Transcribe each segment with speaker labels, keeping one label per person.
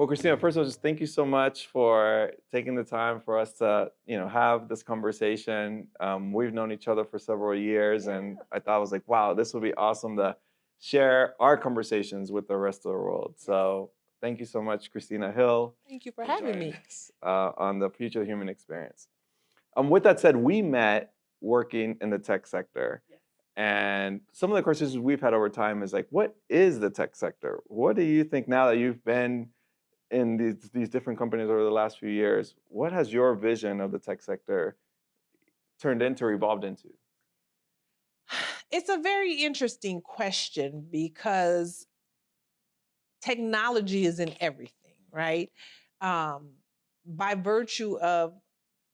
Speaker 1: Well, Christina, first of all, just thank you so much for taking the time for us to, have this conversation. We've known each other for several years, and
Speaker 2: Yeah.
Speaker 1: I thought I was like, wow, this would be awesome to share our conversations with the rest of the world.
Speaker 2: Yes.
Speaker 1: So thank you so much, Christina Hill,
Speaker 2: Thank you for
Speaker 1: for
Speaker 2: having
Speaker 1: joining
Speaker 2: me.
Speaker 1: us on the Future Human Experience. With that said, we met working in the tech sector.
Speaker 2: Yes.
Speaker 1: And some of the questions we've had over time is like, what is the tech sector? What do you think now that you've been in these different companies over the last few years? What has your vision of the tech sector turned into or evolved into?
Speaker 2: It's a very interesting question because technology is in everything, right? Um, by virtue of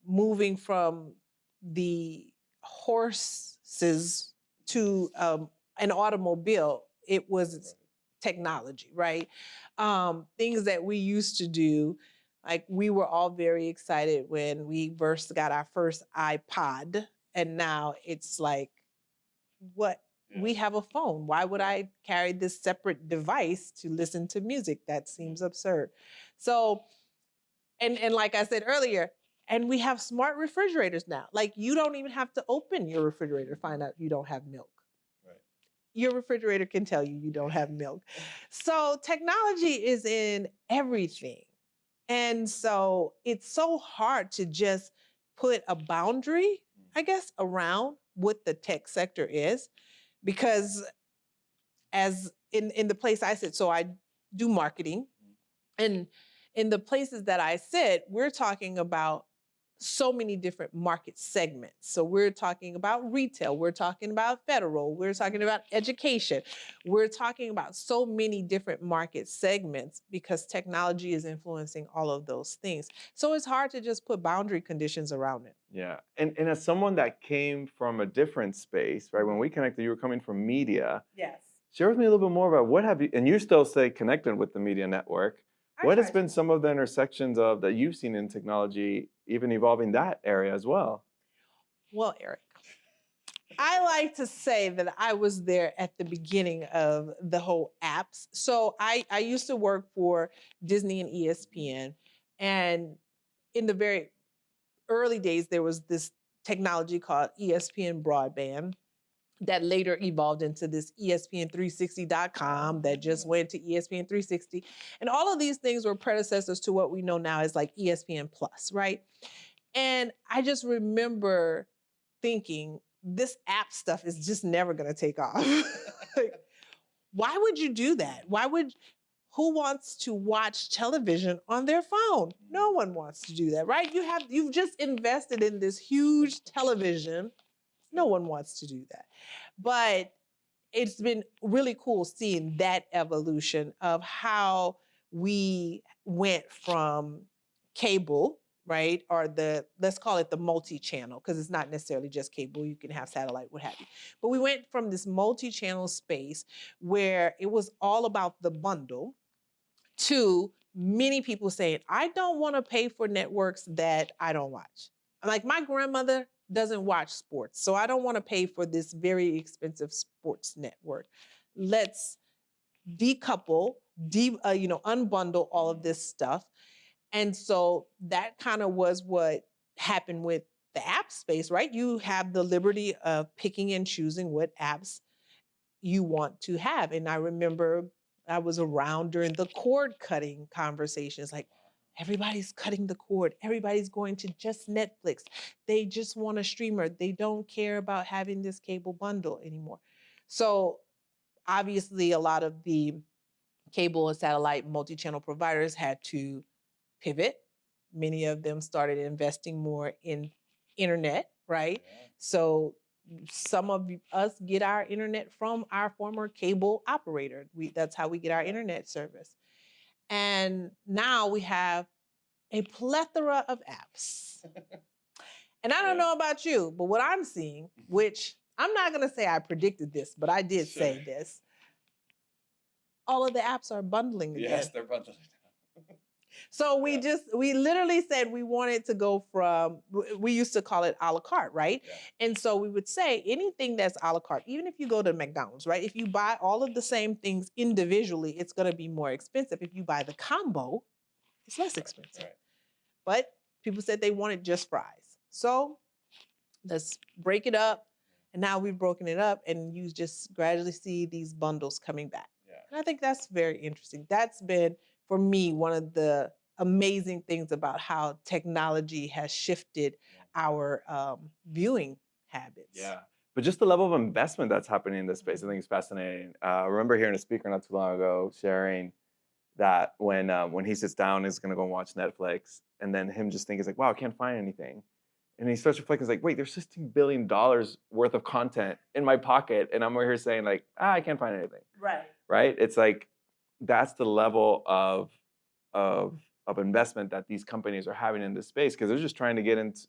Speaker 2: moving from the horses to an automobile, it was technology, right? Things that we used to do, like we were all very excited when we first got our first iPod, and now it's like, what?
Speaker 1: Yeah.
Speaker 2: We have a phone. Why would I carry this separate device to listen to music? That seems absurd. So, and like I said earlier, and we have smart refrigerators now. Like you don't even have to open your refrigerator to find out you don't have milk.
Speaker 1: Right.
Speaker 2: Your refrigerator can tell you you don't have milk. So technology is in everything. And so it's so hard to just put a boundary, I guess, around what the tech sector is because as in the place I sit, so I do marketing, and in the places that I sit, we're talking about so many different market segments. So we're talking about retail, we're talking about federal, we're talking about education, we're talking about so many different market segments because technology is influencing all of those things. So it's hard to just put boundary conditions around it.
Speaker 1: Yeah. And as someone that came from a different space, right? When we connected, you were coming from media.
Speaker 2: Yes.
Speaker 1: Share with me a little bit more about what have you, and you still stay connected with the media network.
Speaker 2: I
Speaker 1: What has
Speaker 2: try
Speaker 1: been
Speaker 2: to.
Speaker 1: some of the intersections of that you've seen in technology, even evolving that area as well?
Speaker 2: Well, Eric, I like to say that I was there at the beginning of the whole apps. So I used to work for Disney and ESPN. And in the very early days, there was this technology called ESPN broadband that later evolved into this ESPN360.com that just went to ESPN 360. And all of these things were predecessors to what we know now as like ESPN Plus, right? And I just remember thinking, this app stuff is just never going to take off. Like, why would you do that? Who wants to watch television on their phone? No one wants to do that, right? You've just invested in this huge television. No one wants to do that. But it's been really cool seeing that evolution of how we went from cable, right? Or let's call it the multi-channel, because it's not necessarily just cable. You can have satellite, what have you. But we went from this multi-channel space where it was all about the bundle to many people saying, I don't want to pay for networks that I don't watch. Like my grandmother doesn't watch sports, so I don't want to pay for this very expensive sports network. Let's decouple, unbundle all of this stuff. And so that kind of was what happened with the app space, right? You have the liberty of picking and choosing what apps you want to have. And I remember I was around during the cord cutting conversations, like everybody's cutting the cord, everybody's going to just Netflix. They just want a streamer. They don't care about having this cable bundle anymore. So obviously a lot of the cable and satellite multi-channel providers had to pivot. Many of them started investing more in internet, right?
Speaker 1: Yeah.
Speaker 2: So some of us get our internet from our former cable operator. That's how we get our internet service. And now we have a plethora of apps. And I don't know about you, but what I'm seeing, which I'm not going to say I predicted this, but I did say this. All of the apps are bundling again.
Speaker 1: Yes, they're bundling.
Speaker 2: So we literally said we wanted to go from, we used to call it a la carte, right?
Speaker 1: Yeah.
Speaker 2: And so we would say anything that's a la carte, even if you go to McDonald's, right? If you buy all of the same things individually, it's going to be more expensive. If you buy the combo, It's less expensive.
Speaker 1: Right.
Speaker 2: But people said they wanted just fries. So let's break it up. And now we've broken it up, and you just gradually see these bundles coming back.
Speaker 1: Yeah.
Speaker 2: And I think that's very interesting. That's been, for me, one of the amazing things about how technology has shifted our viewing habits.
Speaker 1: Yeah. But just the level of investment that's happening in this space, I think is fascinating. I remember hearing a speaker not too long ago sharing that when he sits down, he's going to go and watch Netflix, and then him just thinking, he's like, wow, I can't find anything. And he starts reflecting, he's like, wait, there's $16 billion worth of content in my pocket. And I'm over here saying like, I can't find anything.
Speaker 2: Right.
Speaker 1: Right? It's like, that's the level of investment that these companies are having in this space, because they're just trying to get into,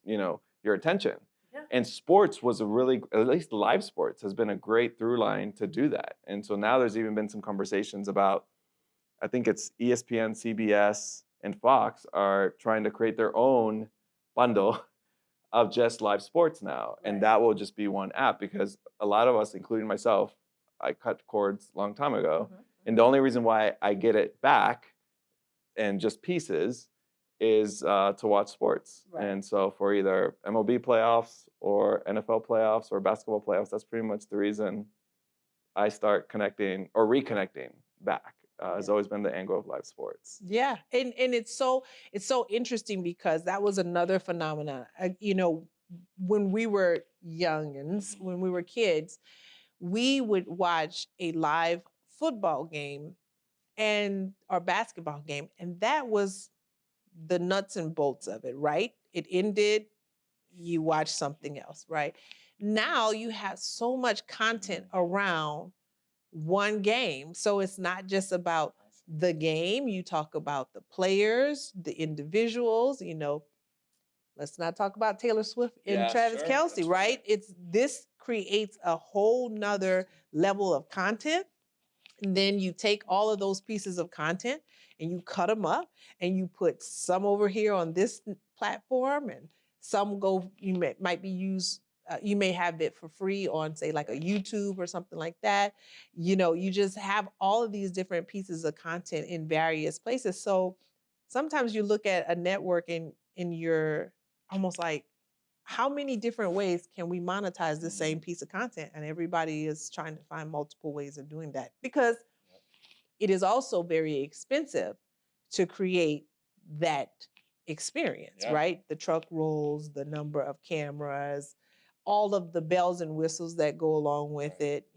Speaker 1: your attention.
Speaker 2: Yeah.
Speaker 1: And sports was at least live sports has been a great through line to do that. And so now there's even been some conversations about, I think it's ESPN, CBS, and Fox are trying to create their own bundle of just live sports now.
Speaker 2: Right.
Speaker 1: And that will just be one app, because a lot of us, including myself, I cut cords a long time ago. And the only reason why I get it back and just pieces is to watch sports.
Speaker 2: Right.
Speaker 1: And so for either MLB playoffs or NFL playoffs or basketball playoffs, that's pretty much the reason I start connecting or reconnecting back. Has always been the angle of live sports.
Speaker 2: Yeah, and it's so interesting, because that was another phenomenon. When we were youngins, when we were kids, we would watch a live football game and or basketball game, and that was the nuts and bolts of it, right? It ended, you watch something else, right? Now you have so much content around one game. So it's not just about the game. You talk about the players, the individuals, let's not talk about Taylor Swift and Travis Kelce, right? This creates a whole nother level of content. And then you take all of those pieces of content and you cut them up, and you put some over here on this platform, and some might be used. You may have it for free on, say, like a YouTube or something like that. You just have all of these different pieces of content in various places. So sometimes you look at a network and you're almost like, how many different ways can we monetize the same piece of content? And everybody is trying to find multiple ways of doing that, because it is also very expensive to create that experience, right? The truck rolls, the number of cameras, all of the bells and whistles that go along with it.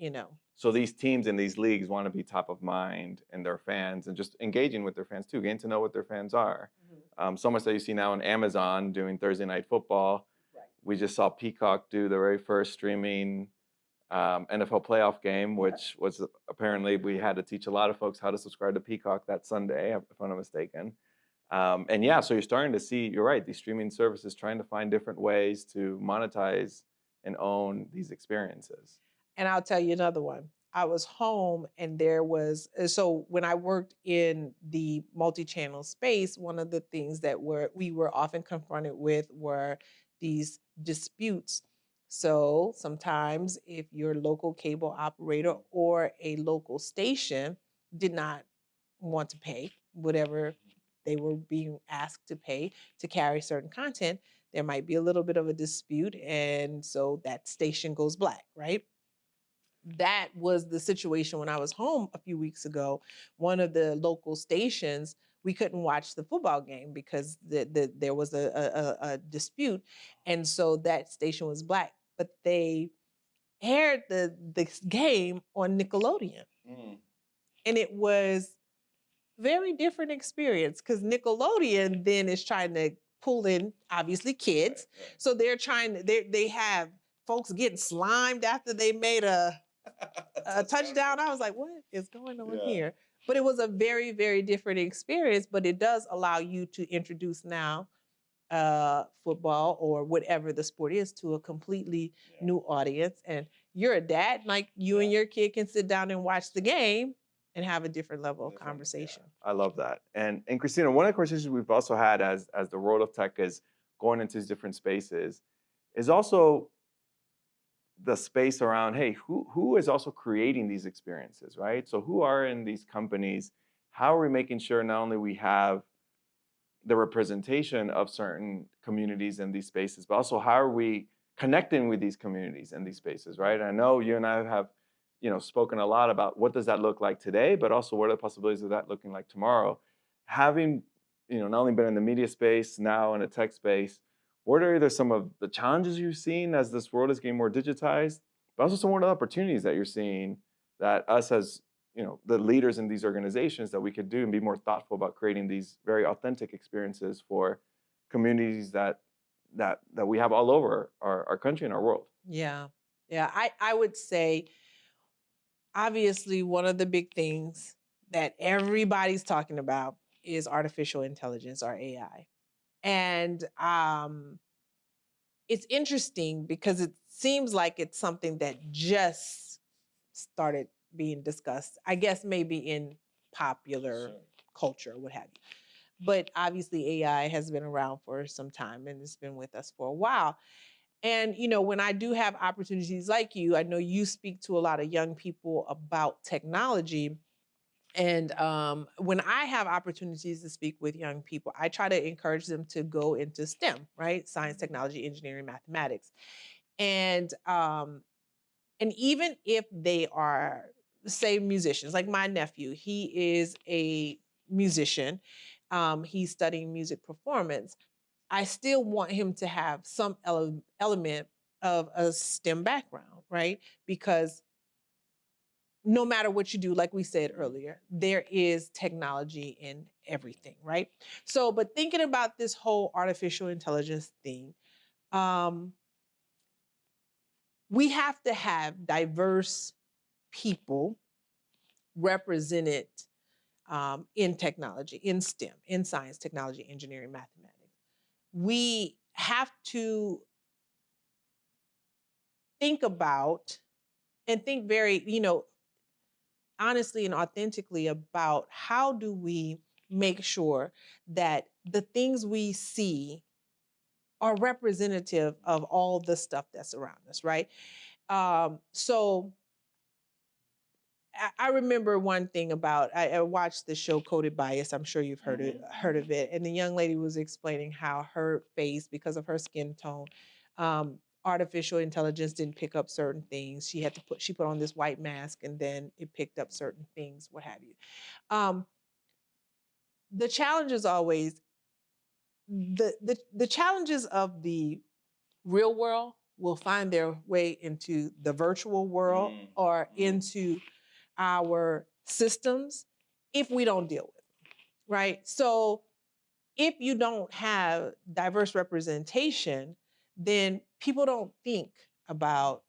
Speaker 1: So these teams and these leagues want to be top of mind in their fans, and just engaging with their fans too, getting to know what their fans are. So much that you see now on Amazon doing Thursday Night Football.
Speaker 2: Right.
Speaker 1: We just saw Peacock do the very first streaming NFL playoff game, which was apparently, we had to teach a lot of folks how to subscribe to Peacock that Sunday, if I'm not mistaken. And yeah, so you're starting to see, you're right, these streaming services trying to find different ways to monetize and own these experiences.
Speaker 2: And I'll tell you another one. I was home, and there was, so when I worked in the multi-channel space, one of the things that we were often confronted with were these disputes. So sometimes if your local cable operator or a local station did not want to pay whatever they were being asked to pay to carry certain content, there might be a little bit of a dispute, and so that station goes black, right? That was the situation when I was home a few weeks ago. One of the local stations, we couldn't watch the football game because there was a dispute, and so that station was black. But they aired the game on Nickelodeon, and it was very different experience, because Nickelodeon then is trying to pull in, obviously, kids.
Speaker 1: Right.
Speaker 2: So they're they have folks getting slimed after they made a touchdown. I was like, what is going on here? But it was a very, very different experience. But it does allow you to introduce now football or whatever the sport is to a completely new audience. And you're a dad, like you and your kid can sit down and watch the game and have a different level of conversation.
Speaker 1: I love that. And Christina, one of the conversations we've also had as the world of tech is going into these different spaces is also the space around, hey, who is also creating these experiences, right? So who are in these companies? How are we making sure not only we have the representation of certain communities in these spaces, but also how are we connecting with these communities in these spaces, right? I know you and I have, spoken a lot about what does that look like today, but also what are the possibilities of that looking like tomorrow. Having, not only been in the media space, now in a tech space, what are either some of the challenges you've seen as this world is getting more digitized, but also some of the opportunities that you're seeing that us as the leaders in these organizations that we could do and be more thoughtful about creating these very authentic experiences for communities that we have all over our country and our world.
Speaker 2: Yeah. Yeah. I would say, obviously, one of the big things that everybody's talking about is artificial intelligence, or AI. And it's interesting because it seems like it's something that just started being discussed, I guess maybe in popular culture, what have you. But obviously, AI has been around for some time and it's been with us for a while. And, when I do have opportunities like you, I know you speak to a lot of young people about technology. And when I have opportunities to speak with young people, I try to encourage them to go into STEM, right? Science, technology, engineering, mathematics. And even if they are, say, musicians, like my nephew, he is a musician. He's studying music performance. I still want him to have some element of a STEM background, right? Because no matter what you do, like we said earlier, there is technology in everything, right? So, but thinking about this whole artificial intelligence thing, um, we have to have diverse people represented in technology, in STEM, in science, technology, engineering, mathematics. We have to think about and think very, honestly and authentically about how do we make sure that the things we see are representative of all the stuff that's around us, right? So I remember one thing about I watched the show Coded Bias. I'm sure you've heard of it. And the young lady was explaining how her face, because of her skin tone, artificial intelligence didn't pick up certain things. She put on this white mask and then it picked up certain things, what have you. Um, the challenge is always the challenges of the real world will find their way into the virtual world or into our systems if we don't deal with them, right? So if you don't have diverse representation, then people don't think about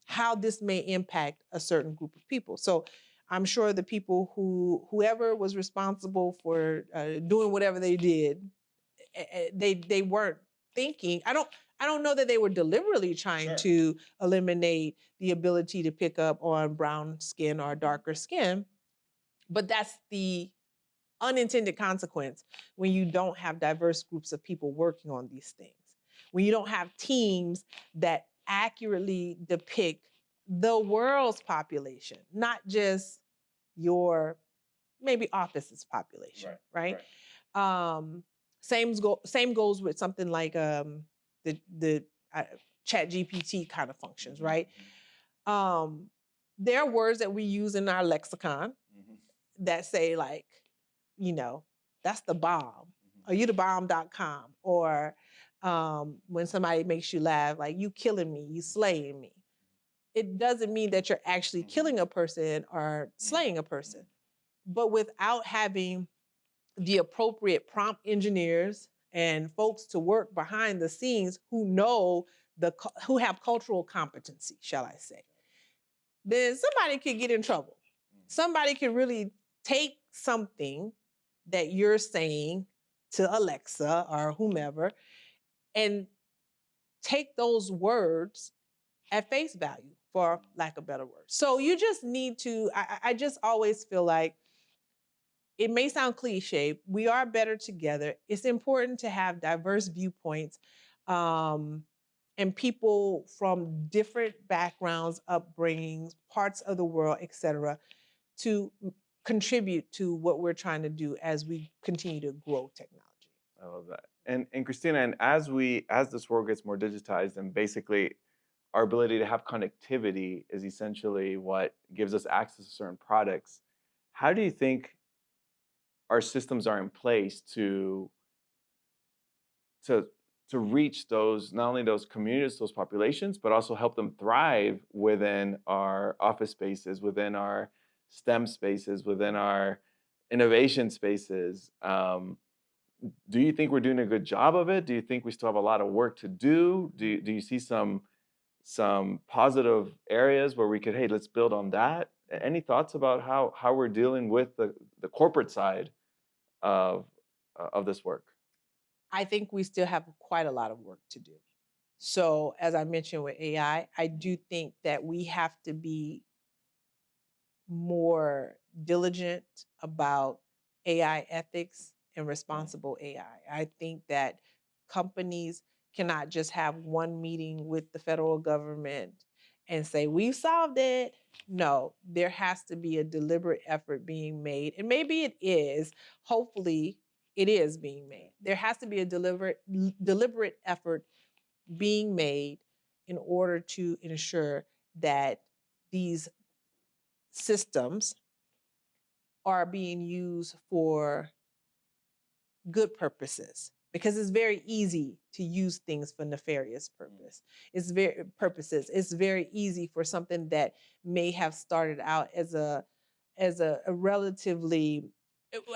Speaker 2: how this may impact a certain group of people. So I'm sure the people whoever was responsible for doing whatever they did, they weren't thinking. I don't know that they were deliberately trying to eliminate the ability to pick up on brown skin or darker skin, but that's the unintended consequence when you don't have diverse groups of people working on these things. When you don't have teams that accurately depict the world's population, not just your maybe office's population, right? Same goes with something like the Chat GPT kind of functions, right? Um, there are words that we use in our lexicon that say like, you know, that's the bomb, or you the bomb.com, or when somebody makes you laugh, like you killing me, you slaying me. It doesn't mean that you're actually killing a person or slaying a person. But without having the appropriate prompt engineers and folks to work behind the scenes who have cultural competency, shall I say, then somebody could get in trouble. Somebody could really take something that you're saying to Alexa or whomever and take those words at face value, for lack of better words. So you just need to, I just always feel like it may sound cliche, we are better together. It's important to have diverse viewpoints and people from different backgrounds, upbringings, parts of the world, etc., to contribute to what we're trying to do as we continue to grow technology.
Speaker 1: I love that. And Christina, and as this world gets more digitized and basically our ability to have connectivity is essentially what gives us access to certain products. How do you think our systems are in place to to reach those, not only those communities, those populations, but also help them thrive within our office spaces, within our STEM spaces, within our innovation spaces? Do you think we're doing a good job of it? Do you think we still have a lot of work to do? Do you see some positive areas where we could, hey, let's build on that? Any thoughts about how we're dealing with the corporate side of of this work?
Speaker 2: I think we still have quite a lot of work to do. So, as I mentioned with I do think that we have to be more diligent about AI ethics and
Speaker 1: Mm,
Speaker 2: responsible AI. I think that companies cannot just have one meeting with the federal government and say, we've solved it. No, there has to be a deliberate effort being made. And maybe it is, hopefully, it is being made. There has to be a deliberate effort being made in order to ensure that these systems are being used for good purposes, because it's very easy to use things for nefarious purpose. It's very easy for something that may have started out as a relatively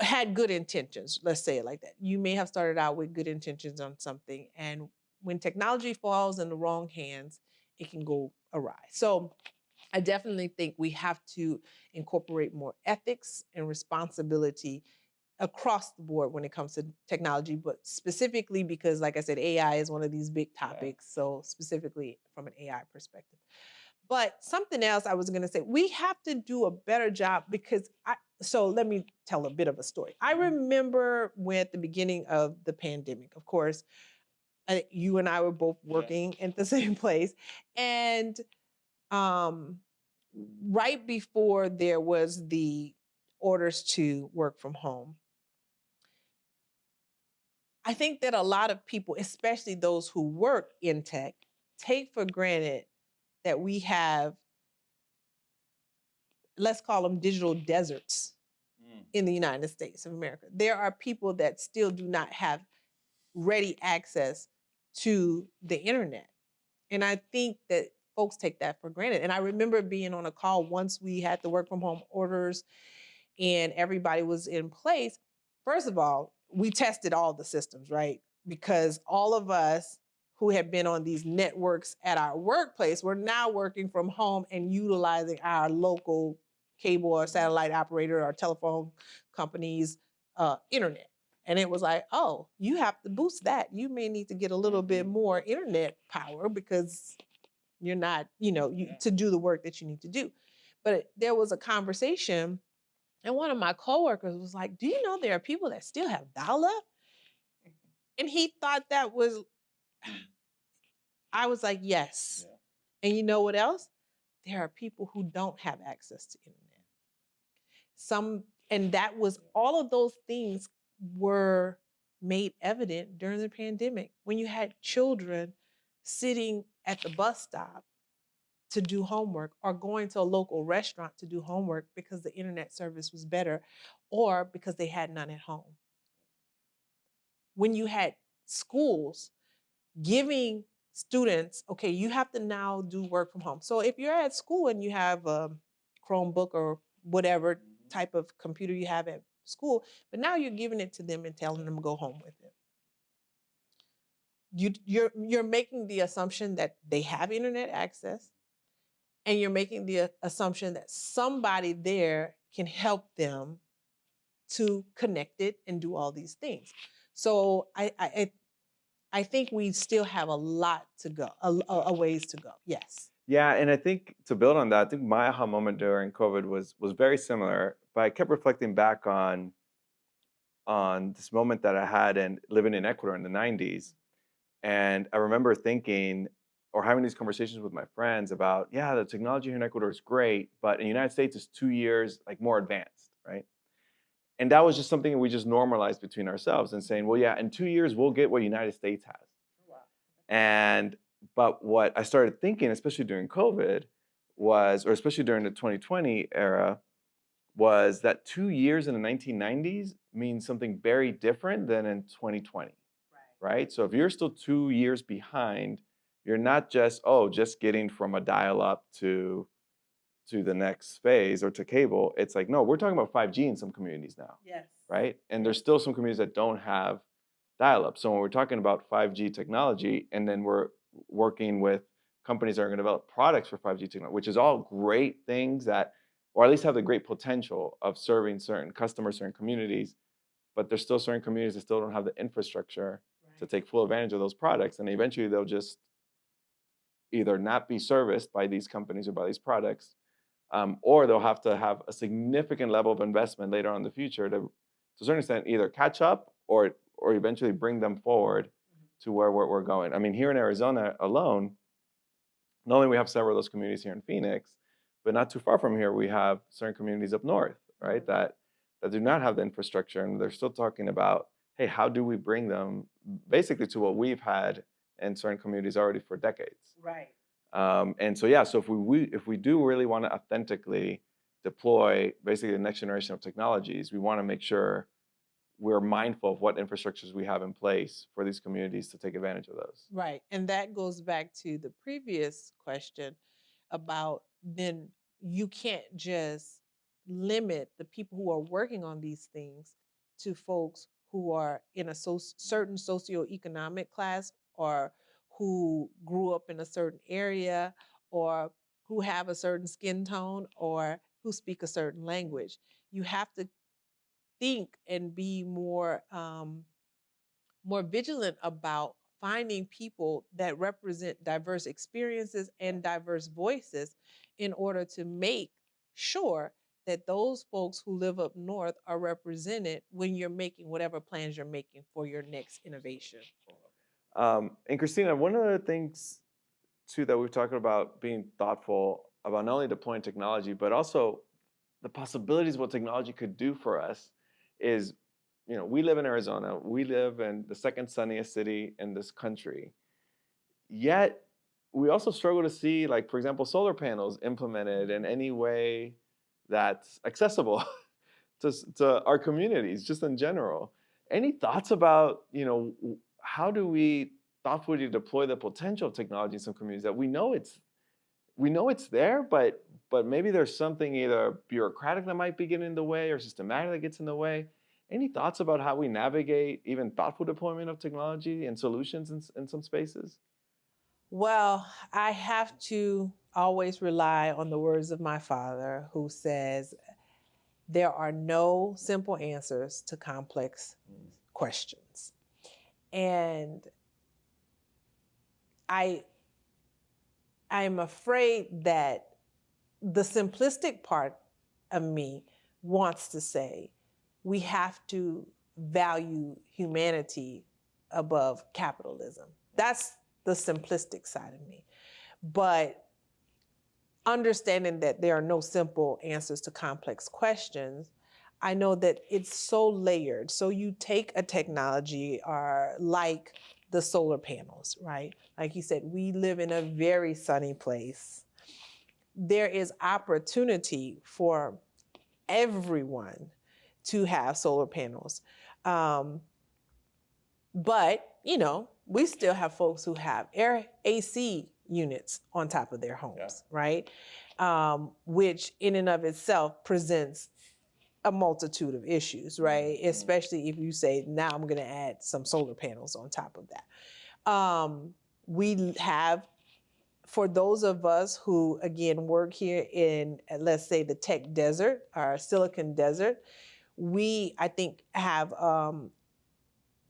Speaker 2: had good intentions, let's say it like that. You may have started out with good intentions on something, and when technology falls in the wrong hands, it can go awry. So I definitely think we have to incorporate more ethics and responsibility across the board when it comes to technology, but specifically because, like I said, AI is one of these big
Speaker 1: yeah.
Speaker 2: topics. So, specifically from an AI perspective. But something else I was going to say, we have to do a better job because so let me tell a bit of a story. I
Speaker 1: Mhm.
Speaker 2: remember when at the beginning of the pandemic, of course, you and I were both
Speaker 1: Yeah.
Speaker 2: working at the same place. And um, right before there was the orders to work from home, I think that a lot of people, especially those who work in tech, take for granted that we have, let's call them digital deserts
Speaker 1: Mm,
Speaker 2: in the United States of America. There are people that still do not have ready access to the internet. And I think that folks take that for granted. And I remember being on a call once we had the work from home orders and everybody was in place. First of all, we tested all the systems, right? Because all of us who had been on these networks at our workplace were now working from home and utilizing our local cable or satellite operator or telephone company's internet. And it was like, oh, you have to boost that. You may need to get a little bit more internet power because you're not, to do the work that you need to do. But there was a conversation, and one of my coworkers was like, "Do you know there are people that still have dial-up?" And he thought that was, I was like, "Yes."
Speaker 1: yeah.
Speaker 2: And you know what else? There are people who don't have access to internet. Some, and that was, all of those things were made evident during the pandemic when you had children sitting at the bus stop to do homework or going to a local restaurant to do homework because the internet service was better or because they had none at home. When you had schools giving students, okay, you have to now do work from home. So if you're at school and you have a Chromebook or whatever
Speaker 1: Mhm.
Speaker 2: type of computer you have at school, but now you're giving it to them and telling them to go home with it. You're making the assumption that they have internet access, and you're making the assumption that somebody there can help them to connect it and do all these things. So I think we still have a lot to go, a ways to go. Yes.
Speaker 1: Yeah, and I think to build on that, I think my aha moment during COVID was very similar, but I kept reflecting back on this moment that I had in living in Ecuador in the 90s. And I remember thinking or having these conversations with my friends about, yeah, the technology here in Ecuador is great, but in the United States it's 2 years like more advanced, right? And that was just something that we just normalized between ourselves and saying, well, yeah, in 2 years, we'll get what United States has. And, but what I started thinking, especially during COVID, was, or especially during the 2020 era, was that 2 years in the 1990s means something very different than in 2020, right? So if you're still 2 years behind, you're not just, oh, just getting from a dial-up to the next phase or to cable. It's like, no, we're talking about 5G in some communities now,
Speaker 2: Yes.
Speaker 1: right? And there's still some communities that don't have dial-up. So when we're talking about 5G technology, and then we're working with companies that are going to develop products for 5G technology, which is all great things that, or at least have the great potential of serving certain customers, certain communities, but there's still certain communities that still don't have the infrastructure to take full advantage of those products. And eventually they'll just either not be serviced by these companies or by these products, or they'll have to have a significant level of investment later on in the future to a certain extent, either catch up or eventually bring them forward to where we're going. I mean, here in Arizona alone, not only we have several of those communities here in Phoenix, but not too far from here, we have certain communities up north, right, that do not have the infrastructure, and they're still talking about, hey, how do we bring them basically to what we've had in certain communities already for decades.
Speaker 2: Right.
Speaker 1: And so, yeah, so if we do really want to authentically deploy basically the next generation of technologies, we want to make sure we're mindful of what infrastructures we have in place for these communities to take advantage of those.
Speaker 2: Right. And that goes back to the previous question about then you can't just limit the people who are working on these things to folks who are in a certain socioeconomic class, or who grew up in a certain area, or who have a certain skin tone, or who speak a certain language. You have to think and be more vigilant about finding people that represent diverse experiences and diverse voices in order to make sure that those folks who live up north are represented when you're making whatever plans you're making for your next innovation.
Speaker 1: And Christina, one of the things too that we've talked about being thoughtful about not only deploying technology, but also the possibilities of what technology could do for us is, we live in Arizona. We live in the second sunniest city in this country. Yet, we also struggle to see, like, for example, solar panels implemented in any way that's accessible to our communities, just in general. Any thoughts about, how do we thoughtfully deploy the potential of technology in some communities that we know it's there, but maybe there's something either bureaucratic that might be getting in the way or systematic that gets in the way. Any thoughts about how we navigate even thoughtful deployment of technology and solutions in some spaces?
Speaker 2: Well, I have to always rely on the words of my father, who says, there are no simple answers to complex questions. And I'm afraid that the simplistic part of me wants to say we have to value humanity above capitalism. That's the simplistic side of me. But understanding that there are no simple answers to complex questions, I know that it's so layered. So you take a technology like the solar panels, right? Like you said, we live in a very sunny place. There is opportunity for everyone to have solar panels. But, we still have folks who have AC units on top of their homes, right? Which in and of itself presents a multitude of issues, right? Especially if you say, now I'm going to add some solar panels on top of that. We have, for those of us who, again, work here in, let's say, the tech desert or Silicon Desert, we, I think, have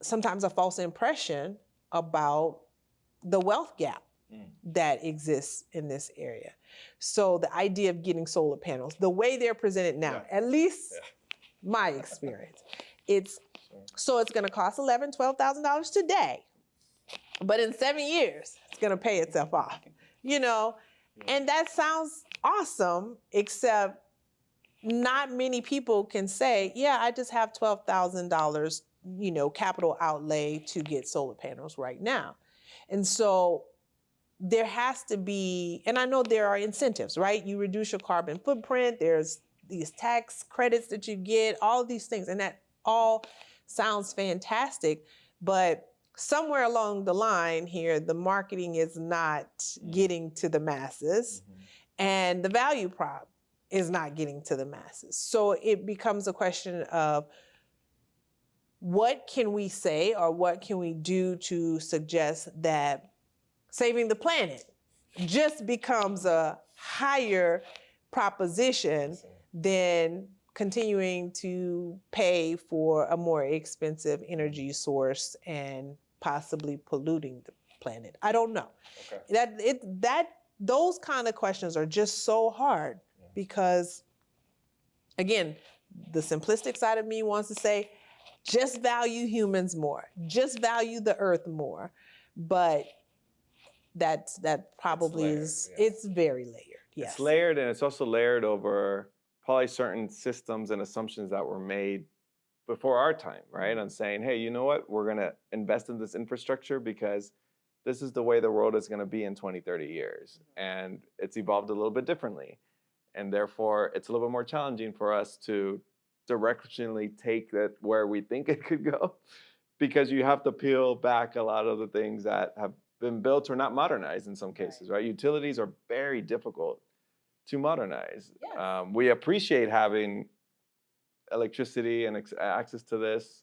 Speaker 2: sometimes a false impression about the wealth gap that exists in this area. So the idea of getting solar panels, the way they're presented now, at least my experience, it's going to cost $11,000, $12,000 today, but in 7 years, it's going to pay itself off, And that sounds awesome, except not many people can say, yeah, I just have $12,000, capital outlay to get solar panels right now. And so there has to be, and I know there are incentives, right? You reduce your carbon footprint, there's these tax credits that you get, all these things, and that all sounds fantastic, but somewhere along the line here, the marketing is not getting to the masses, and the value prop is not getting to the masses. So it becomes a question of what can we say or what can we do to suggest that saving the planet just becomes a higher proposition than continuing to pay for a more expensive energy source and possibly polluting the planet. I don't know. Okay. Those kind of questions are just so hard because, again, the simplistic side of me wants to say, just value humans more, just value the earth more, but that probably it's very layered. Yes.
Speaker 1: It's layered, and it's also layered over probably certain systems and assumptions that were made before our time, right? On saying, hey, you know what? We're going to invest in this infrastructure because this is the way the world is going to be in 20, 30 years. And it's evolved a little bit differently. And therefore, it's a little bit more challenging for us to directionally take that where we think it could go, because you have to peel back a lot of the things that have been built or not modernized in some cases, right? Utilities are very difficult to modernize.
Speaker 2: Yes.
Speaker 1: We appreciate having electricity and access to this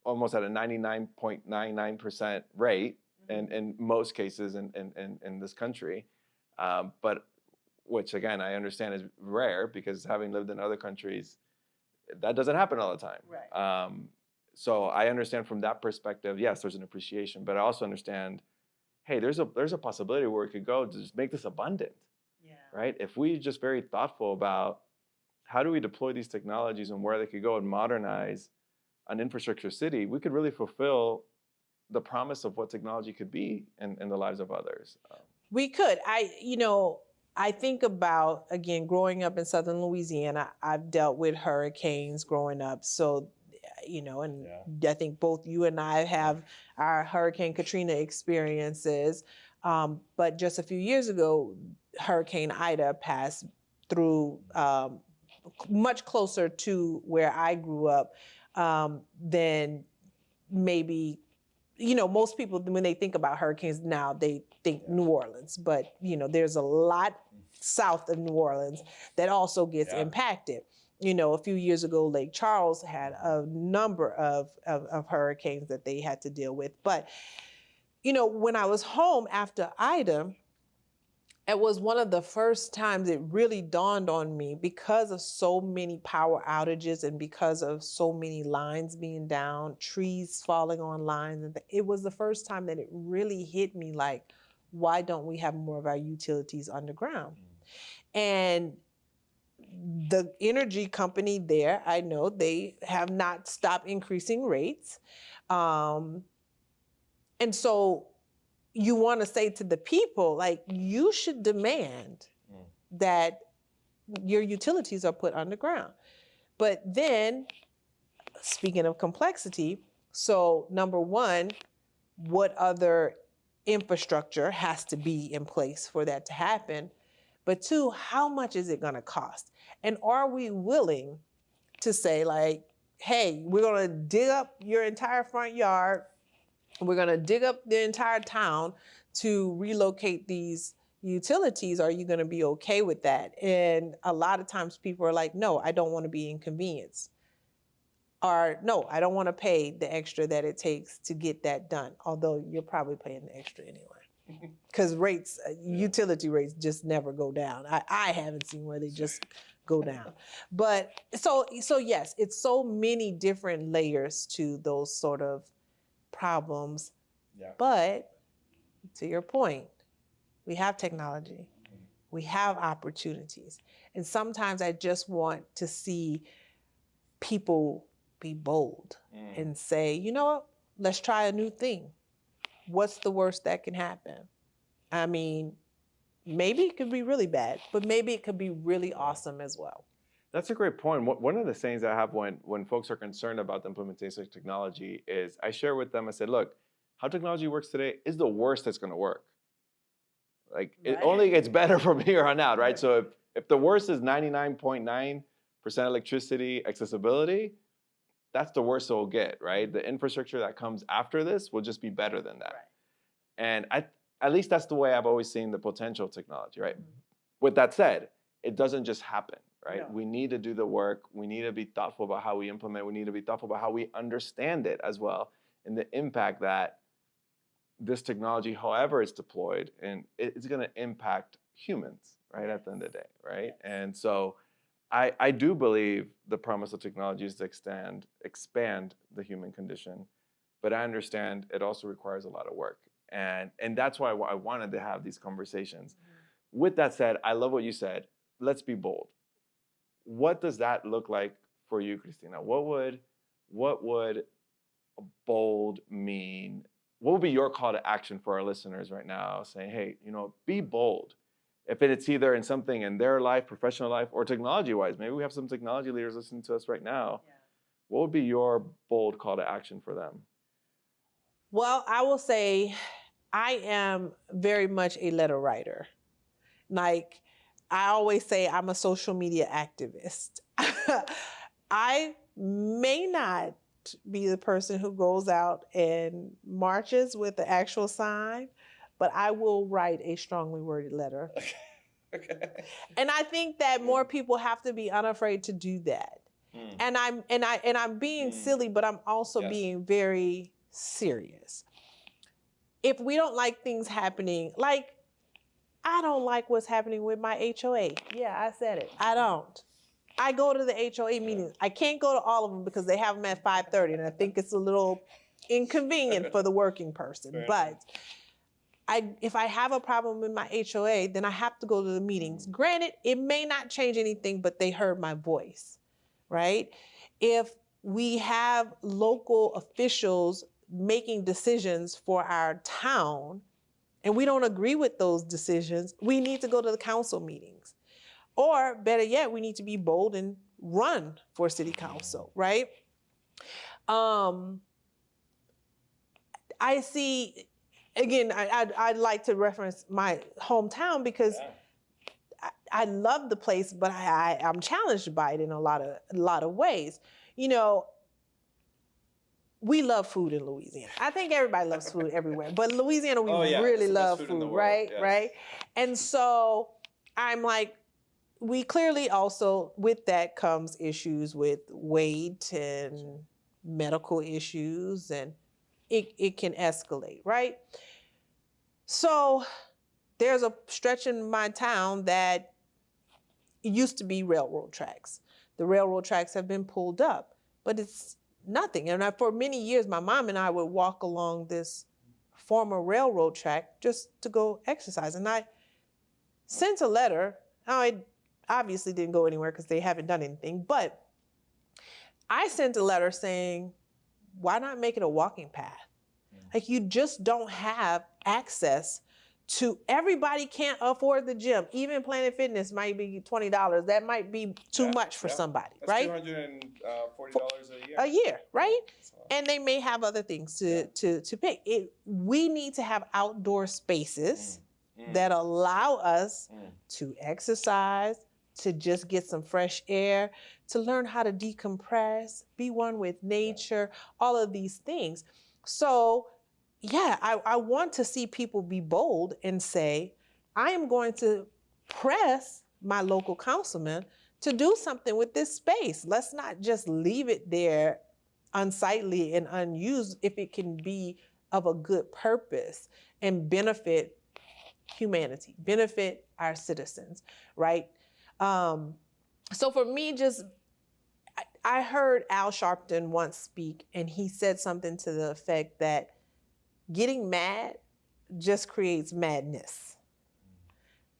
Speaker 1: almost at a 99.99% rate in most cases in this country. But which, again, I understand is rare because having lived in other countries, that doesn't happen all the time.
Speaker 2: Right.
Speaker 1: So I understand from that perspective, yes, there's an appreciation, but I also understand, hey, there's a possibility where it could go to just make this abundant, right? If we just very thoughtful about how do we deploy these technologies and where they could go and modernize an infrastructure city, we could really fulfill the promise of what technology could be in the lives of others.
Speaker 2: We could. I think about, again, growing up in Southern Louisiana, I've dealt with hurricanes growing up. So, and I think both you and I have our Hurricane Katrina experiences. But just a few years ago, Hurricane Ida passed through much closer to where I grew up than maybe, most people, when they think about hurricanes now, they think New Orleans, but there's a lot south of New Orleans that also gets impacted. A few years ago, Lake Charles had a number of hurricanes that they had to deal with. But, when I was home after Ida, it was one of the first times it really dawned on me, because of so many power outages and because of so many lines being down, trees falling on lines. And it was the first time that it really hit me like, why don't we have more of our utilities underground? And the energy company there, I know they have not stopped increasing rates. And so you want to say to the people, like, you should demand that your utilities are put underground. But then, speaking of complexity, so number one, what other infrastructure has to be in place for that to happen? But two, how much is it going to cost? And are we willing to say, like, hey, we're going to dig up your entire front yard, we're going to dig up the entire town to relocate these utilities? Are you going to be okay with that? And a lot of times people are like, no, I don't want to be inconvenienced. Or no, I don't want to pay the extra that it takes to get that done. Although you're probably paying the extra anyway. Because utility rates just never go down. I haven't seen where they just go down. But so yes, it's so many different layers to those sort of problems. But to your point, we have technology, we have opportunities. And sometimes I just want to see people be bold and say, you know what, let's try a new thing. What's the worst that can happen? I mean, maybe it could be really bad, but maybe it could be really awesome as well.
Speaker 1: That's a great point. One of the sayings I have when folks are concerned about the implementation of technology is I share with them, I said, look, how technology works today is the worst that's going to work. Like it
Speaker 2: Right.
Speaker 1: only gets better from here on out, right? So if the worst is 99.9% electricity accessibility, that's the worst it will get, right? The infrastructure that comes after this will just be better than that.
Speaker 2: Right.
Speaker 1: And at least that's the way I've always seen the potential of technology, right? With that said, it doesn't just happen, right?
Speaker 2: No.
Speaker 1: We need to do the work. We need to be thoughtful about how we implement. We need to be thoughtful about how we understand it as well and the impact that this technology, however it's deployed, and it's going to impact humans, right? At the end of the day, right?
Speaker 2: Yes.
Speaker 1: And so I do believe the promise of technology is to expand the human condition, but I understand it also requires a lot of work. And that's why I wanted to have these conversations. With that said, I love what you said. Let's be bold. What does that look like for you, Christina? What would bold mean? What would be your call to action for our listeners right now saying, hey, be bold? If it's either in something in their life, professional life, or technology-wise, maybe we have some technology leaders listening to us right now. Yeah. What would be your bold call to action for them?
Speaker 2: Well, I will say I am very much a letter writer. Like I always say, I'm a social media activist. I may not be the person who goes out and marches with the actual sign, but I will write a strongly worded letter. Okay. And I think that more people have to be unafraid to do that. And I'm being silly, but I'm also being very serious. If we don't like things happening, like I don't like what's happening with my HOA. Yeah, I said it. I don't. I go to the HOA meetings. I can't go to all of them because they have them at 5:30, and I think it's a little inconvenient for the working person. But if I have a problem with my HOA, then I have to go to the meetings. Granted, it may not change anything, but they heard my voice, right? If we have local officials making decisions for our town, and we don't agree with those decisions, we need to go to the council meetings. Or better yet, we need to be bold and run for city council, right? I see, again, I'd like to reference my hometown because I love the place, but I'm challenged by it in a lot of ways. We love food in Louisiana. I think everybody loves food everywhere, but Louisiana, we really love food, right? Yes. Right? And so I'm like, we clearly also, with that comes issues with weight and medical issues, and it can escalate, right? So there's a stretch in my town that used to be railroad tracks. The railroad tracks have been pulled up, but it's nothing. And for many years, my mom and I would walk along this former railroad track just to go exercise. And I sent a letter. Now, it obviously didn't go anywhere because they haven't done anything, but I sent a letter saying, why not make it a walking path? Like you just don't have access to, everybody can't afford the gym. Even Planet Fitness might be $20. That might be too much for somebody,
Speaker 1: that's
Speaker 2: right?
Speaker 1: $240 a year.
Speaker 2: A year, right? And they may have other things to pick. We need to have outdoor spaces that allow us to exercise, to just get some fresh air, to learn how to decompress, be one with nature, all of these things. So yeah, I want to see people be bold and say, I am going to press my local councilman to do something with this space. Let's not just leave it there unsightly and unused if it can be of a good purpose and benefit humanity, benefit our citizens, right? So for me, I heard Al Sharpton once speak, and he said something to the effect that getting mad just creates madness,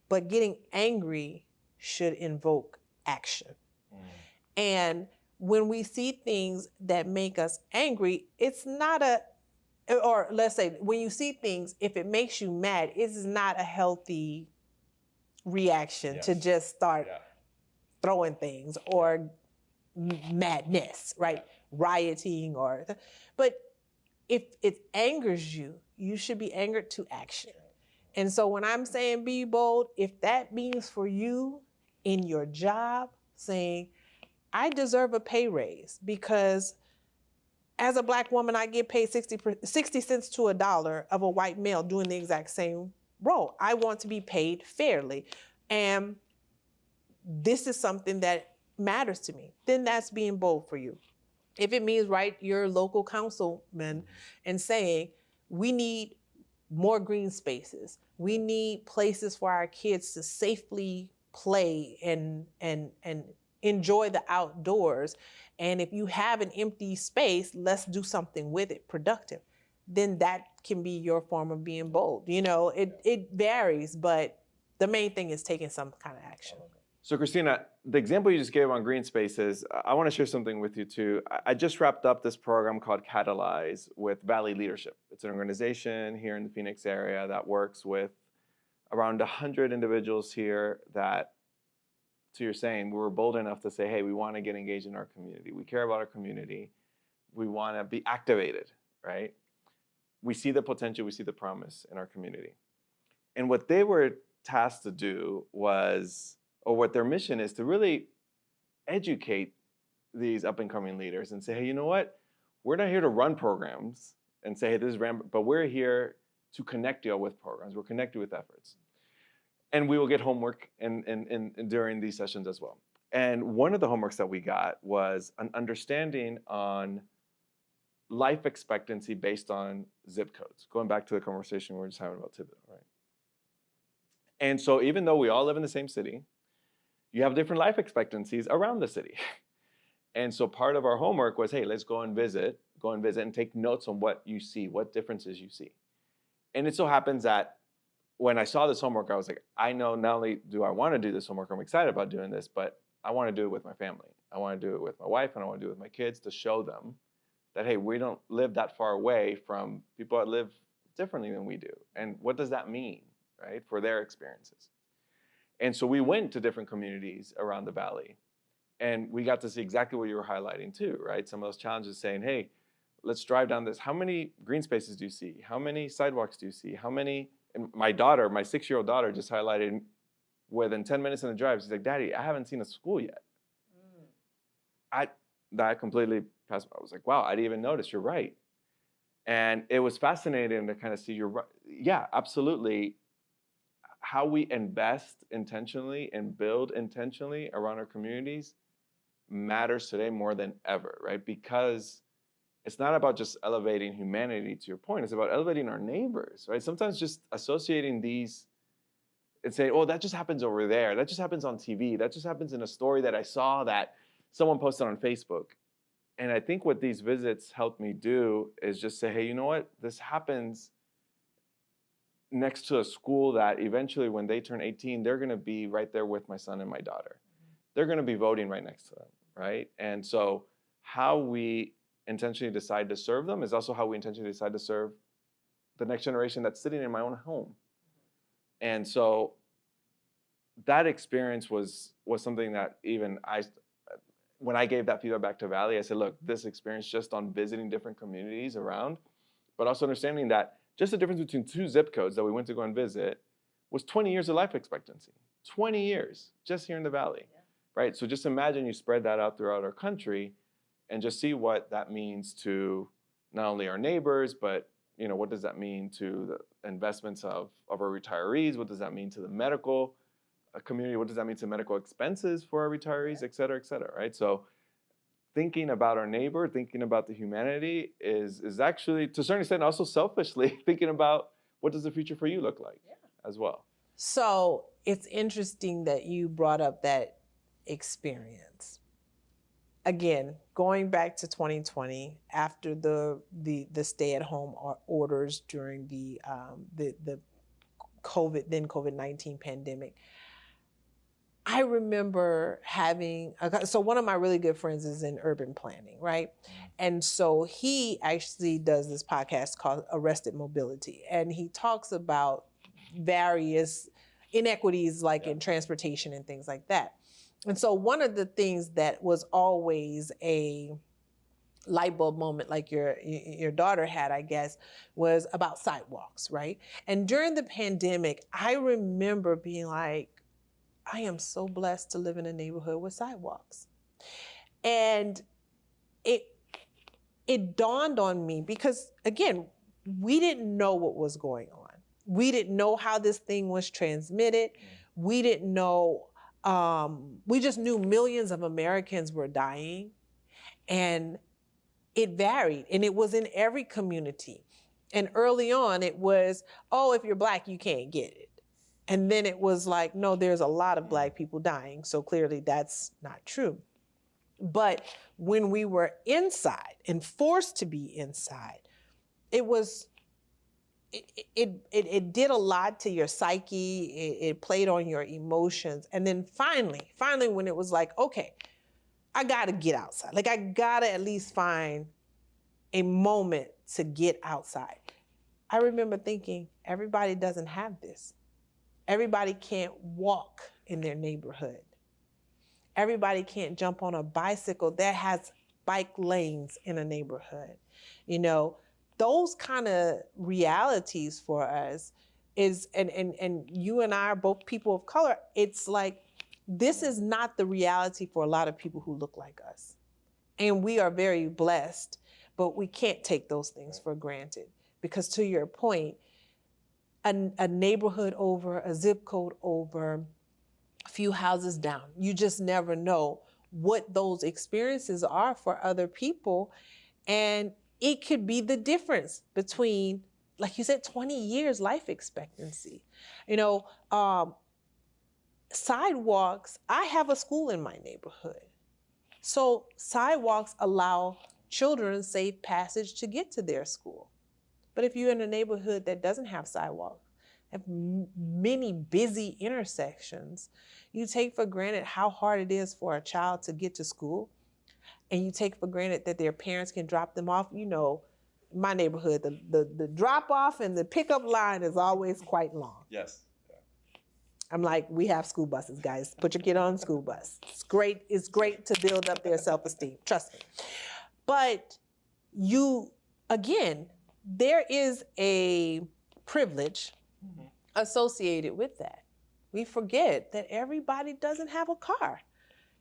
Speaker 2: but getting angry should invoke action. And when we see things that make us angry, it's not or let's say, when you see things, if it makes you mad, it's not a healthy reaction to just start throwing things or madness, right? Rioting but if it angers you, you should be angered to action. And so when I'm saying be bold, if that means for you in your job, saying, I deserve a pay raise because as a Black woman, I get paid 60 cents to a dollar of a white male doing the exact same role. I want to be paid fairly. And this is something that matters to me. Then that's being bold for you. If it means write your local councilman and saying, we need more green spaces. We need places for our kids to safely play and enjoy the outdoors. And if you have an empty space, let's do something with it, productive. Then that can be your form of being bold. It varies, but the main thing is taking some kind of action.
Speaker 1: So Christina, the example you just gave on green spaces, I want to share something with you too. I just wrapped up this program called Catalyze with Valley Leadership. It's an organization here in the Phoenix area that works with around 100 individuals here that, to your saying, we were bold enough to say, hey, we want to get engaged in our community. We care about our community. We want to be activated, right? We see the potential, we see the promise in our community. And what they were tasked to do was, or what their mission is, to really educate these up and coming leaders and say, hey, you know what? We're not here to run programs and say, hey, this is but we're here to connect you with programs. We're connected with efforts. And we will get homework during these sessions as well. And one of the homeworks that we got was an understanding on life expectancy based on zip codes, going back to the conversation we were just having about Thibodeau, right? And so even though we all live in the same city, you have different life expectancies around the city. And so part of our homework was, hey, let's go and visit and take notes on what you see, what differences you see. And it so happens that when I saw this homework, I was like, I know not only do I want to do this homework, I'm excited about doing this, but I want to do it with my family. I want to do it with my wife, and I want to do it with my kids to show them that, hey, we don't live that far away from people that live differently than we do. And what does that mean, right, for their experiences? And so we went to different communities around the valley, and we got to see exactly what you were highlighting too, right? Some of those challenges saying, hey, let's drive down this. How many green spaces do you see? How many sidewalks do you see? How many? And my daughter, my 6-year-old daughter, just highlighted within 10 minutes in the drive, she's like, Daddy, I haven't seen a school yet. That completely passed. I was like, wow, I didn't even notice. You're right. And it was fascinating to kind of see yeah, absolutely. How we invest intentionally and build intentionally around our communities matters today more than ever, right? Because it's not about just elevating humanity, to your point. It's about elevating our neighbors, right? Sometimes just associating these and saying, oh, that just happens over there. That just happens on TV. That just happens in a story that I saw that someone posted on Facebook. And I think what these visits helped me do is just say, hey, you know what? This happens next to a school that eventually when they turn 18, they're going to be right there with my son and my daughter. They're going to be voting right next to them, right? And so how we intentionally decide to serve them is also how we intentionally decide to serve the next generation that's sitting in my own home. And so that experience was something that even when I gave that feedback back to Valley, I said, look, this experience just on visiting different communities around, but also understanding that just the difference between 2 zip codes that we went to go and visit was 20 years of life expectancy. 20 years just here in the Valley, right? So just imagine you spread that out throughout our country and just see what that means to not only our neighbors, but what does that mean to the investments of our retirees? What does that mean to the medical community? What does that mean to medical expenses for our retirees, et cetera, right? So thinking about our neighbor, thinking about the humanity is actually, to a certain extent, also selfishly thinking about what does the future for you look like as well.
Speaker 2: So it's interesting that you brought up that experience. Again, going back to 2020, after the stay-at-home orders during the COVID-19 pandemic, I remember so one of my really good friends is in urban planning, right? And so he actually does this podcast called Arrested Mobility. And he talks about various inequities like in transportation and things like that. And so one of the things that was always a light bulb moment, like your daughter had, I guess, was about sidewalks, right? And during the pandemic, I remember being like, I am so blessed to live in a neighborhood with sidewalks. And it it dawned on me because, again, we didn't know what was going on. We didn't know how this thing was transmitted. We didn't know, we just knew millions of Americans were dying. And it varied, and it was in every community. And early on, it was, oh, if you're Black, you can't get it. And then it was like, no, there's a lot of Black people dying. So clearly that's not true. But when we were inside and forced to be inside, it was, it did a lot to your psyche. It played on your emotions. And then finally, when it was like, okay, I gotta get outside. Like I gotta at least find a moment to get outside. I remember thinking, everybody doesn't have this. Everybody can't walk in their neighborhood. Everybody can't jump on a bicycle that has bike lanes in a neighborhood. You know, those kind of realities for us is, and you and I are both people of color, it's like, this is not the reality for a lot of people who look like us. And we are very blessed, but we can't take those things for granted. Because to your point, a neighborhood over, a zip code over, a few houses down, you just never know what those experiences are for other people. And it could be the difference between, like you said, 20 years life expectancy. You know, sidewalks, I have a school in my neighborhood. So sidewalks allow children safe passage to get to their school. But if you're in a neighborhood that doesn't have sidewalks, have many busy intersections, you take for granted how hard it is for a child to get to school. And you take for granted that their parents can drop them off. You know, in my neighborhood, the drop off and the pickup line is always quite long.
Speaker 1: Yes.
Speaker 2: I'm like, we have school buses, guys. Put your kid on a school bus. It's great. It's great to build up their self-esteem. Trust me. But again, there is a privilege associated with that. We forget that everybody doesn't have a car.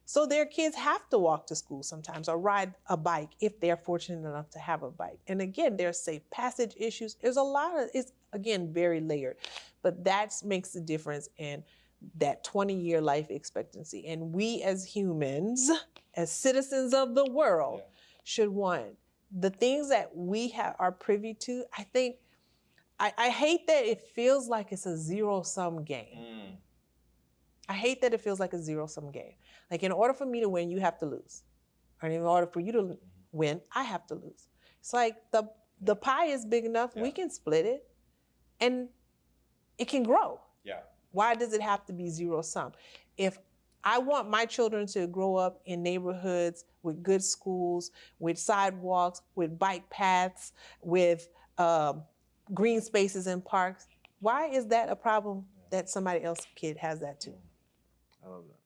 Speaker 2: So their kids have to walk to school sometimes or ride a bike if they're fortunate enough to have a bike. And again, there's safe passage issues. There's a lot of, it's again, very layered, but that makes the difference in that 20-year life expectancy. And we as humans, as citizens of the world, should want the things that we are privy to. I think, I hate that it feels like it's a zero-sum game. I hate that it feels like a zero-sum game. Like in order for me to win, you have to lose. Or in order for you to win, I have to lose. It's like the pie is big enough, we can split it and it can grow. Why does it have to be zero-sum? If I want my children to grow up in neighborhoods with good schools, with sidewalks, with bike paths, with green spaces and parks, why is that a problem that somebody else's kid has that too?
Speaker 1: I love that.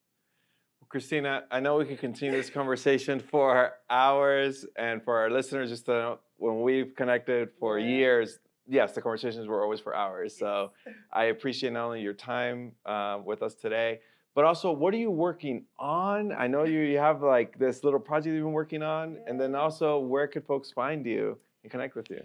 Speaker 1: Well, Christina, I know we could continue this conversation for hours, and for our listeners, just to know, when we've connected for years, yes, the conversations were always for hours. So I appreciate not only your time with us today, but also, what are you working on? I know you have like this little project you've been working on, and then also, where could folks find you and connect with you?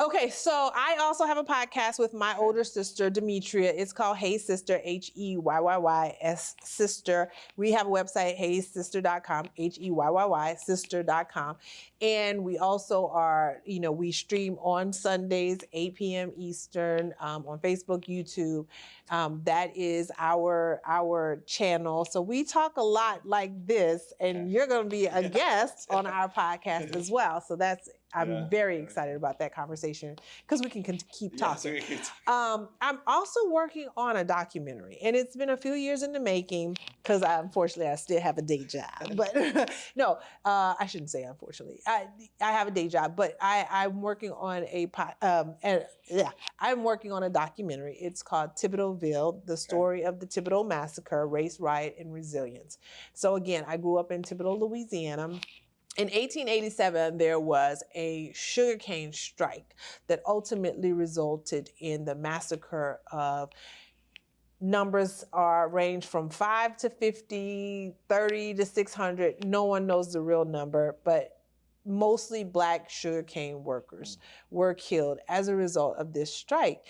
Speaker 2: Okay, so I also have a podcast with my older sister, Demetria. It's called Hey Sister, HEYYYS Sister. We have a website, heysister.com, HEYYY sister.com. And we also are, we stream on Sundays, 8 p.m. Eastern, on Facebook, YouTube. That is our channel. So we talk a lot like this, and you're going to be a guest on our podcast as well. So that's I'm very excited about that conversation because we can keep talking. I'm also working on a documentary, and it's been a few years in the making because unfortunately I still have a day job. But no, I shouldn't say unfortunately. I have a day job, but I'm working on I'm working on a documentary. It's called Thibodeauville: The Story of the Thibodeau Massacre, Race, Riot, and Resilience. So again, I grew up in Thibodeau, Louisiana. In 1887, there was a sugarcane strike that ultimately resulted in the massacre of numbers range from 5 to 50, 30 to 600. No one knows the real number, but mostly Black sugarcane workers were killed as a result of this strike.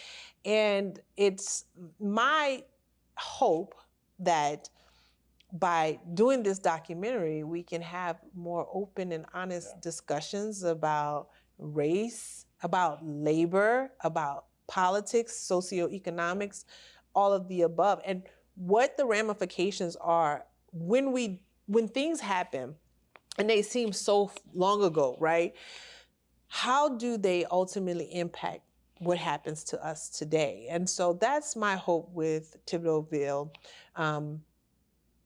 Speaker 2: And it's my hope that by doing this documentary, we can have more open and honest discussions about race, about labor, about politics, socioeconomics, all of the above, and what the ramifications are when things happen and they seem so long ago, right? How do they ultimately impact what happens to us today? And so that's my hope with Thibodeauville.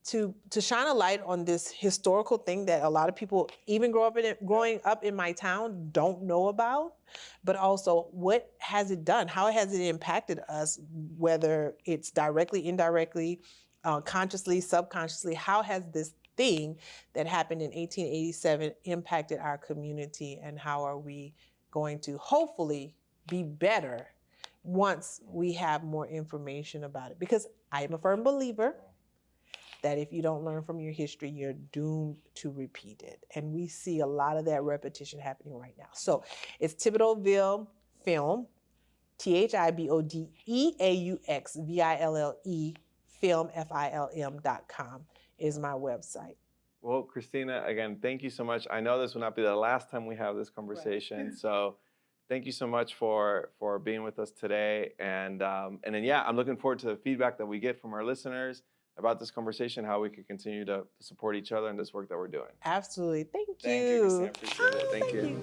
Speaker 2: To shine a light on this historical thing that a lot of people, even growing up in my town, don't know about, but also what has it done? How has it impacted us, whether it's directly, indirectly, consciously, subconsciously? How has this thing that happened in 1887 impacted our community, and how are we going to hopefully be better once we have more information about it? Because I am a firm believer that if you don't learn from your history, you're doomed to repeat it. And we see a lot of that repetition happening right now. So it's Thibodeauville Film, THIBODEAUXVILLE film, FILM.com is my website.
Speaker 1: Well, Christina, again, thank you so much. I know this will not be the last time we have this conversation, right. So thank you so much for being with us today. And then, yeah, I'm looking forward to the feedback that we get from our listeners about this conversation, how we can continue to support each other in this work that we're doing.
Speaker 2: Absolutely. Thank you.
Speaker 1: Thank you, Christina. Appreciate it. Thank you.